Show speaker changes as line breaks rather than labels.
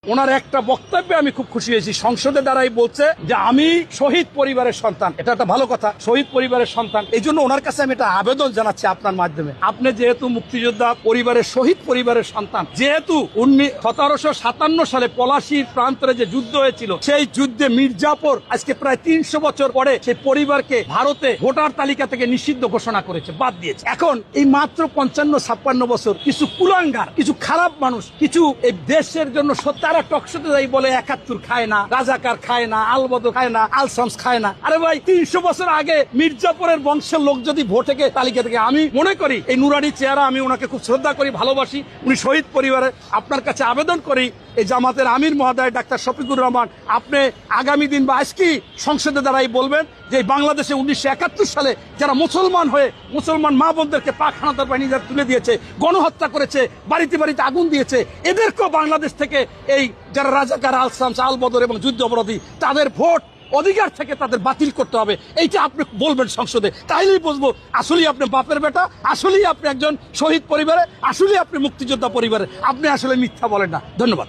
ওনার একটা বক্তব্যে আমি খুব খুশি হয়েছি। সংসদে দ্বারাই বলছে যে আমি শহীদ পরিবারের সন্তান। এটা একটা ভালো কথা, শহীদ পরিবারের সন্তান। এই জন্য ওনার কাছে আমি একটা আবেদন জানাচ্ছি আপনার মাধ্যমে। আপনি যেহেতু মুক্তিযোদ্ধা পরিবারের শহীদ পরিবারের সন্তান, যেহেতু 1757 সালে পলাশীর প্রান্তরে যে যুদ্ধ হয়েছিল, সেই যুদ্ধে মির্জাপুর আজকে প্রায় 300 বছর পরে সেই পরিবারকে ভারতে ভোটার তালিকা থেকে নিষিদ্ধ ঘোষণা করেছে, বাদ দিয়েছে। এখন এই মাত্র 55-56 বছর কিছু কুলাঙ্গার, কিছু খারাপ মানুষ, কিছু এই দেশের জন্য তারা টকশোতে যাই বলে 71 খায় না, রাজাকার খায় না, আলবদর খায় না, আলসামস খায় না। আরে ভাই, 300 বছর আগে মির্জাপুরের বংশের লোক যদি ভোটে তালিকা থেকে, আমি মনে করি এই নুরানি চেহারা, আমি ওনাকে খুব শ্রদ্ধা করি, ভালোবাসি, উনি শহীদ পরিবারের। আপনার কাছে আবেদন করি, এই জামাতের আমির মহোদয় ডাক্তার শফিকুর রহমান, আপনি আগামী দিন বা আজকেই সংসদে দ্বারাই বলবেন যে বাংলাদেশে 1971 সালে যারা মুসলমান হয়ে মুসলমান মা বোনদেরকে পাক হানাদার বাহিনী তুলে দিয়েছে, গণহত্যা করেছে, বাড়িতে বাড়িতে আগুন দিয়েছে, এদেরকেও বাংলাদেশ থেকে এই যারা রাজাকার, আলসামস, আলবদর এবং যুদ্ধ অপরাধী, তাদের ভোট অধিকার থেকে তাদের বাতিল করতে হবে। এইটা আপনি বলবেন সংসদে, তাইলেই বুঝবো আসলেই আপনি বাপের বেটা, আসলেই আপনি একজন শহীদ পরিবারে, আসলেই আপনি মুক্তিযোদ্ধা পরিবারে, আপনি আসলে মিথ্যা বলেন না। ধন্যবাদ।